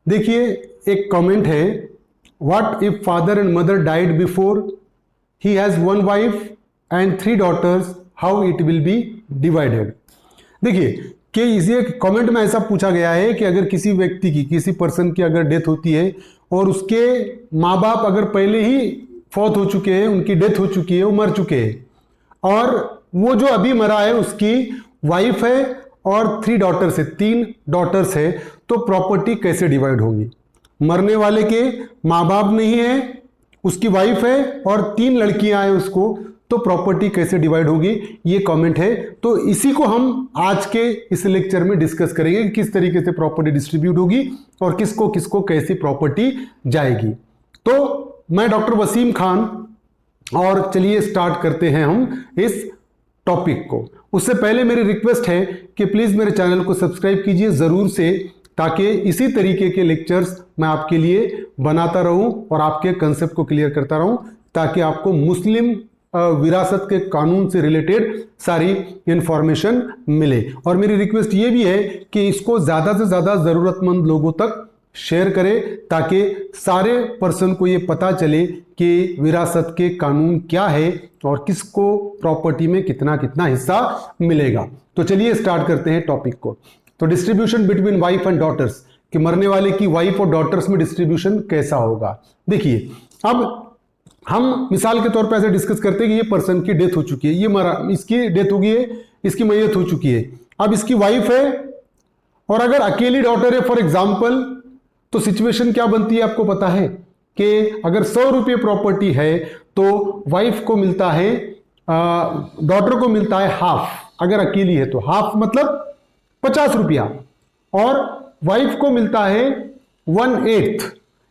देखिए एक कमेंट है, what if father and mother died before, he has one wife and 3 daughters, how it will be divided. देखिए कि इसे comment में ऐसा पूछा गया है कि अगर किसी व्यक्ति की, किसी पर्सन की अगर डेथ होती है और उसके माँ बाप अगर पहले ही फौत हो चुके हैं, उनकी डेथ हो चुकी है, वो मर चुके हैं, और वो जो अभी मरा है उसकी वाइफ है और 3 daughters है, 3 daughters है, तो प्रॉपर्टी कैसे डिवाइड होगी। मरने वाले के माँ बाप नहीं है, उसकी वाइफ है और 3 लड़कियां हैं उसको, तो प्रॉपर्टी कैसे डिवाइड होगी, ये कमेंट है। तो इसी को हम आज के इस लेक्चर में डिस्कस करेंगे कि किस तरीके से प्रॉपर्टी डिस्ट्रीब्यूट होगी और किसको किसको कैसी प्रॉपर्टी जाएगी। तो मैं डॉक्टर वसीम खान, और चलिए स्टार्ट करते हैं हम इस टॉपिक को। उससे पहले मेरी रिक्वेस्ट है कि प्लीज मेरे चैनल को सब्सक्राइब कीजिए जरूर से, ताकि इसी तरीके के लेक्चर्स मैं आपके लिए बनाता रहूं और आपके कंसेप्ट को क्लियर करता रहूं, ताकि आपको मुस्लिम विरासत के कानून से रिलेटेड सारी इंफॉर्मेशन मिले। और मेरी रिक्वेस्ट ये भी है कि इसको ज़्यादा से ज़्यादा ज़रूरतमंद लोगों तक शेयर करें, ताकि सारे पर्सन को ये पता चले कि विरासत के कानून क्या है और किसको प्रॉपर्टी में कितना कितना हिस्सा मिलेगा। तो चलिए स्टार्ट करते हैं टॉपिक को। तो distribution between wife and daughters, कि मरने वाले की वाइफ और डॉटर्स में डिस्ट्रीब्यूशन कैसा होगा। देखिए अब हम मिसाल के तौर पर ऐसे डिस्कस करते हैं कि ये पर्सन की डेथ हो चुकी है, ये मरा, इसकी डेथ हो गई है, इसकी मैयत हो चुकी है, अब इसकी वाइफ है और अगर अकेली डॉटर है फॉर एग्जाम्पल, तो सिचुएशन क्या बनती है आपको पता है कि अगर 100 रुपये प्रॉपर्टी है तो वाइफ को मिलता है, डॉटर को मिलता है हाफ, अगर अकेली है तो हाफ मतलब 50 रुपया, और वाइफ को मिलता है 1/8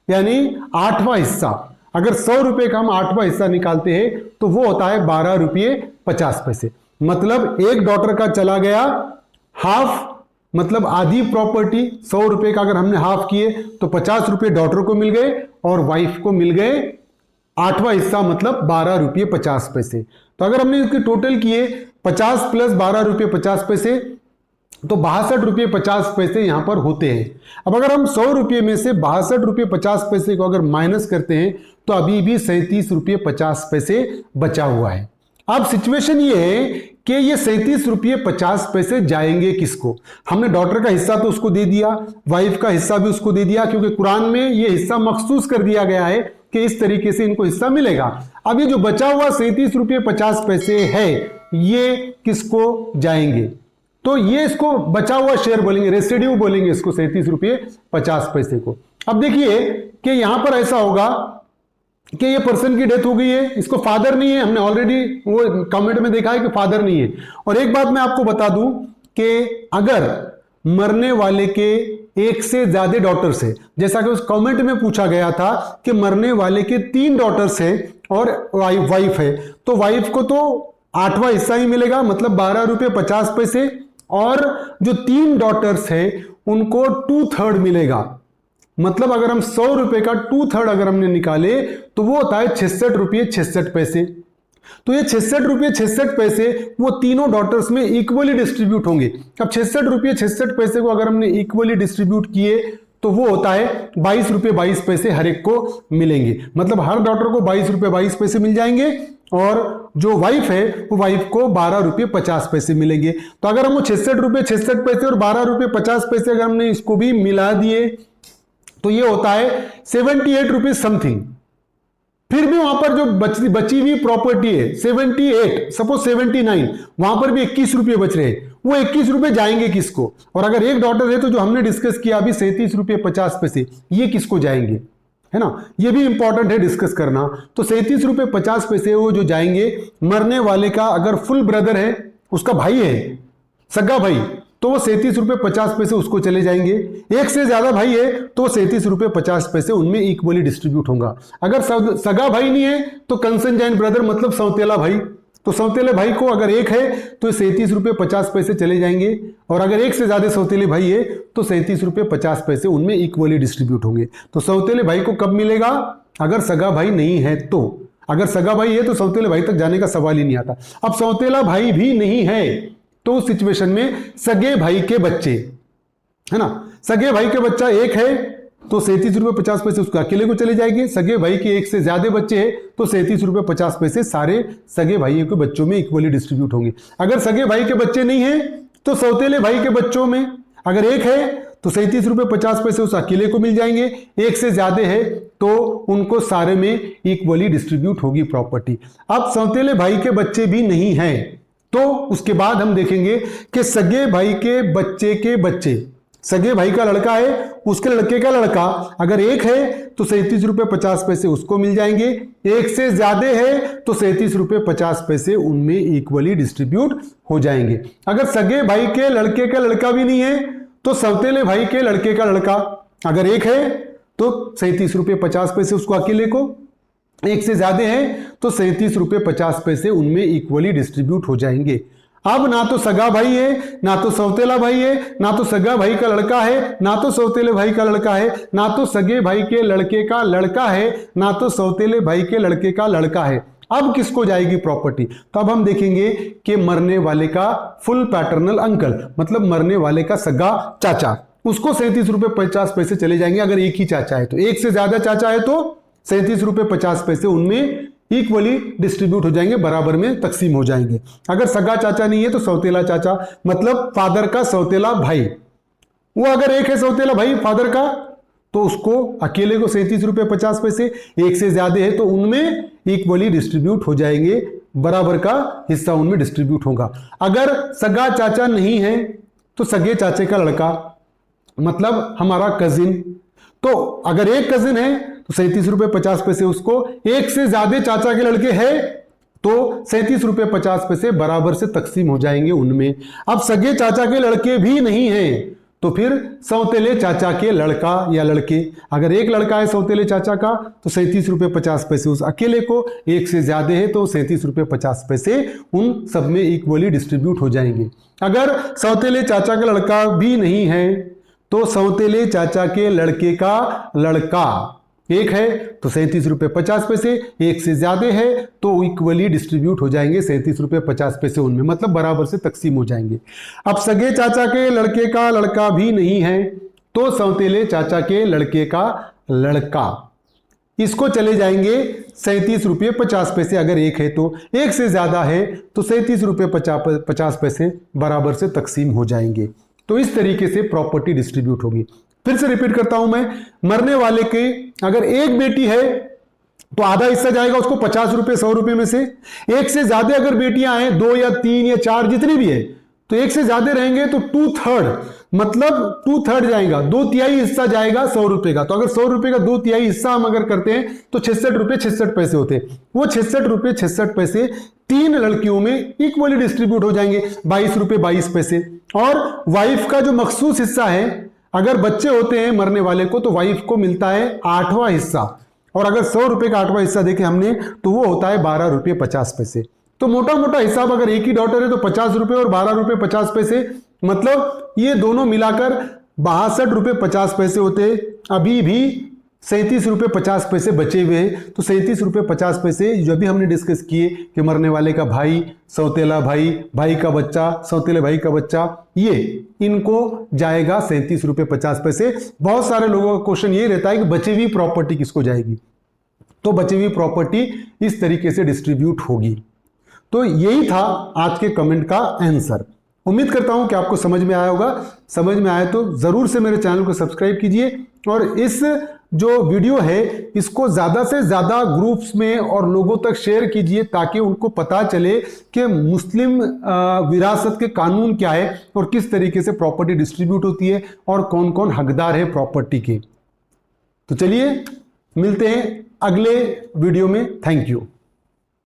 यानी 8वां हिस्सा। अगर 100 रुपये का हम 8वां हिस्सा निकालते हैं तो वो होता है 12 रुपये 50 पैसे। मतलब एक डॉटर का चला गया हाफ, मतलब आधी प्रॉपर्टी, 100 रुपये का अगर हमने हाफ किए तो 50 रुपये डॉटर को मिल गए और वाइफ को मिल गए 8वां हिस्सा, मतलब 12 रुपये 50 पैसे। तो अगर हमने इसके टोटल किए 50 प्लस 12 रुपये 50 पैसे, तो 62 रुपये 50 पैसे यहां पर होते हैं। अब अगर हम 100 रुपये में से 62 रुपये 50 पैसे को अगर माइनस करते हैं तो अभी भी 37 रुपये 50 पैसे बचा हुआ है। अब सिचुएशन ये है कि ये 37 रुपये 50 पैसे जाएंगे किसको। हमने डॉटर का हिस्सा तो उसको दे दिया, वाइफ का हिस्सा भी उसको दे दिया, क्योंकि कुरान में ये हिस्सा मखसूस कर दिया गया है कि इस तरीके से इनको हिस्सा मिलेगा। अब ये जो बचा हुआ 37 रुपये 50 पैसे है, ये किसको जाएंगे, तो ये इसको बचा हुआ शेयर बोलेंगे, रेसिड्यू बोलेंगे इसको, 37 रुपये 50 पैसे को। अब देखिए कि यहां पर ऐसा होगा कि ये पर्सन की डेथ हो गई है, इसको फादर नहीं है, हमने ऑलरेडी वो कमेंट में देखा है कि फादर नहीं है। और एक बात मैं आपको बता दूं कि अगर मरने वाले के एक से ज्यादा डॉटर्स है, जैसा कि उस कमेंट में पूछा गया था कि मरने वाले के 3 डॉटर्स है और वाइफ है, तो वाइफ को तो 8वां हिस्सा ही मिलेगा, मतलब 12 रुपये 50 पैसे, और जो 3 डॉटर्स है उनको 2/3 मिलेगा। मतलब अगर हम 100 रुपए का 2/3 अगर हमने निकाले तो वो होता है 66 रुपये 66 पैसे। तो ये 66 रुपये 66 पैसे वो तीनों डॉटर्स में इक्वली डिस्ट्रीब्यूट होंगे। अब 66 रुपये 66 पैसे को अगर हमने इक्वली डिस्ट्रीब्यूट किए तो वो होता है 22 रुपये 22 पैसे हर एक को मिलेंगे। मतलब हर डॉटर को 22 रुपये 22 पैसे मिल जाएंगे और जो वाइफ है वो वाइफ को 12 रुपये 50 पैसे मिलेंगे। तो अगर हम 66 रुपये 66 पैसे और 12 रुपये 50 पैसे अगर हमने इसको भी मिला दिए तो ये होता है 78 रुपये समथिंग। फिर भी वहां पर जो बची हुई प्रॉपर्टी है 78, सपोज 79, वहां पर भी 21 रुपये बच रहे हैं, वो 21 रुपये जाएंगे किसको। और अगर एक डॉटर है तो जो हमने डिस्कस किया अभी 37 रुपये 50 पैसे, ये किसको जाएंगे, है ना, ये भी इंपॉर्टेंट है डिस्कस करना। तो 37 रुपये 50 पैसे वो जो जाएंगे मरने वाले का, अगर फुल ब्रदर है, उसका भाई है, सगा भाई, तो वो 37 रुपये 50 पैसे उसको चले जाएंगे। एक से ज्यादा भाई है तो 37 रुपये 50 पैसे उनमें इक्वली डिस्ट्रीब्यूट होगा। अगर सगा भाई नहीं है तो कंसंजाइन ब्रदर, मतलब सौतेला भाई, तो सौतेले भाई को अगर एक है तो 37 रुपये 50 पैसे चले जाएंगे, और अगर एक से ज्यादा सौतेले भाई है तो 37 रुपये 50 पैसे उनमें इक्वली डिस्ट्रीब्यूट होंगे। तो सौतेले भाई को कब मिलेगा, अगर सगा भाई नहीं है तो। अगर सगा भाई है तो सौतेले भाई तक जाने का सवाल ही नहीं आता। अब सौतेला भाई भी नहीं है तो उस सिचुएशन में सगे भाई के बच्चे, है ना, सगे भाई के बच्चा एक है तो 37 रुपये 50 पैसे उसको अकेले को चले जाएंगे। सगे भाई के एक से ज्यादा बच्चे हैं तो 37 रुपये 50 पैसे सारे सगे भाइयों के बच्चों में इक्वली डिस्ट्रीब्यूट होंगे। अगर सगे भाई के बच्चे नहीं है तो सौतेले भाई के बच्चों में अगर एक है तो 37 रुपये 50 पैसे उस अकेले को मिल जाएंगे। एक से ज्यादा है तो उनको सारे में इक्वली डिस्ट्रीब्यूट होगी प्रॉपर्टी। अब सौतेले भाई के बच्चे भी नहीं हैं तो उसके बाद हम देखेंगे कि सगे भाई के बच्चे, सगे भाई का लड़का है उसके लड़के का लड़का अगर एक है तो 37 रुपये 50 पैसे उसको मिल जाएंगे। एक से ज्यादा है तो 37 रुपये 50 पैसे उनमें इक्वली डिस्ट्रीब्यूट हो जाएंगे। अगर सगे भाई के लड़के का लड़का भी नहीं है तो सौतेले भाई के लड़के का लड़का अगर एक है तो 37 रुपये 50 पैसे उसको अकेले को, एक से ज्यादा है तो 37 रुपये 50 पैसे उनमें इक्वली डिस्ट्रीब्यूट हो जाएंगे। अब ना तो सगा भाई है ना तो सौतेला भाई है, ना तो सगा भाई का लड़का है ना तो सौतेले भाई का लड़का है, ना तो सगे भाई के लड़के का लड़का है ना तो सौतेले भाई के लड़के का लड़का है। अब किसको जाएगी प्रॉपर्टी? तो अब हम देखेंगे कि मरने वाले का फुल पैटर्नल अंकल मतलब मरने वाले का सगा चाचा, उसको 37 रुपये 50 पैसे चले जाएंगे। अगर एक ही चाचा है तो, एक से ज्यादा चाचा है तो 37 रुपये 50 पैसे उनमें इक्वली डिस्ट्रीब्यूट हो जाएंगे, बराबर में तकसीम हो जाएंगे। अगर सगा चाचा नहीं है तो सौतेला चाचा मतलब फादर का सौतेला भाई, वो अगर एक है सौतेला भाई फादर का तो उसको अकेले को 37 रुपये 50 पैसे, एक से ज्यादा है तो उनमें इक्वली डिस्ट्रीब्यूट हो जाएंगे, बराबर का हिस्सा उनमें डिस्ट्रीब्यूट होगा। अगर सगा चाचा नहीं है तो सगे चाचे का लड़का मतलब हमारा कजिन, तो अगर एक कजिन है तो 37 रुपये 50 पैसे उसको, एक से ज्यादा चाचा के लड़के हैं तो 37 रुपये 50 पैसे बराबर से तकसीम हो जाएंगे उनमें। अब सगे चाचा के लड़के भी नहीं हैं तो फिर सौतेले चाचा के लड़का या लड़के, अगर एक लड़का है सौतेले चाचा का तो 37 रुपये 50 पैसे उस अकेले को, एक से ज्यादा है तो 37 रुपये 50 पैसे उन सब में इक्वली डिस्ट्रीब्यूट हो जाएंगे। अगर सौतेले चाचा का लड़का भी नहीं है तो सौतेले चाचा के लड़के का लड़का एक है तो 37 रुपये 50 पैसे, एक से ज्यादा है तो इक्वली डिस्ट्रीब्यूट हो जाएंगे 37 रुपये 50 पैसे उनमें, मतलब बराबर से तकसीम हो जाएंगे। अब सगे चाचा के लड़के का लड़का भी नहीं है तो सौतेले चाचा के लड़के का लड़का, इसको चले जाएंगे 37 रुपये 50 पैसे अगर एक है तो, एक से ज्यादा है तो 37 रुपये 50 पैसे बराबर से तकसीम हो जाएंगे। तो इस तरीके से प्रॉपर्टी डिस्ट्रीब्यूट होगी। फिर से रिपीट करता हूं मैं, मरने वाले के अगर एक बेटी है तो आधा हिस्सा जाएगा उसको 50 रुपये 100 रुपये में से। एक से ज्यादा अगर बेटियां हैं 2 या 3 या 4 जितनी भी है तो एक से ज्यादा रहेंगे तो 2/3 मतलब 2/3 जाएगा, 2/3 हिस्सा जाएगा 100 रुपये का। तो अगर 100 रुपये का 2/3 हिस्सा हम अगर करते हैं तो 66 रुपये 66 पैसे होते हैं। वो 66 रुपये 66 पैसे 3 लड़कियों में इक्वली डिस्ट्रीब्यूट हो जाएंगे, 22 रुपये 22 पैसे। और वाइफ का जो मखसूस हिस्सा है, अगर बच्चे होते हैं मरने वाले को तो वाइफ को मिलता है 8वां हिस्सा, और अगर 100 रुपये का 8वां हिस्सा देखे हमने तो वो होता है 12 रुपये 50 पैसे। तो मोटा मोटा हिसाब अगर एक ही डॉटर है तो 50 रुपये और 12 रुपये 50 पैसे, मतलब ये दोनों मिलाकर 62 रुपये 50 पैसे होते हैं। अभी भी 37 रुपये 50 पैसे बचे हुए हैं। तो 37 रुपये 50 पैसे जो भी हमने डिस्कस किए कि मरने वाले का भाई, सौतेला भाई, भाई का बच्चा, सौतेले भाई का बच्चा, ये इनको जाएगा 37 रुपये 50 पैसे। बहुत सारे लोगों का क्वेश्चन ये रहता है कि बची हुई प्रॉपर्टी किसको जाएगी, तो बची हुई प्रॉपर्टी इस तरीके से डिस्ट्रीब्यूट होगी। तो यही था आज के कमेंट का आंसर। उम्मीद करता हूं कि आपको समझ में आया होगा। समझ में आया तो जरूर से मेरे चैनल को सब्सक्राइब कीजिए और इस जो वीडियो है इसको ज़्यादा से ज़्यादा ग्रुप्स में और लोगों तक शेयर कीजिए ताकि उनको पता चले कि मुस्लिम विरासत के कानून क्या है और किस तरीके से प्रॉपर्टी डिस्ट्रीब्यूट होती है और कौन कौन हकदार है प्रॉपर्टी के। तो चलिए मिलते हैं अगले वीडियो में। Thank you.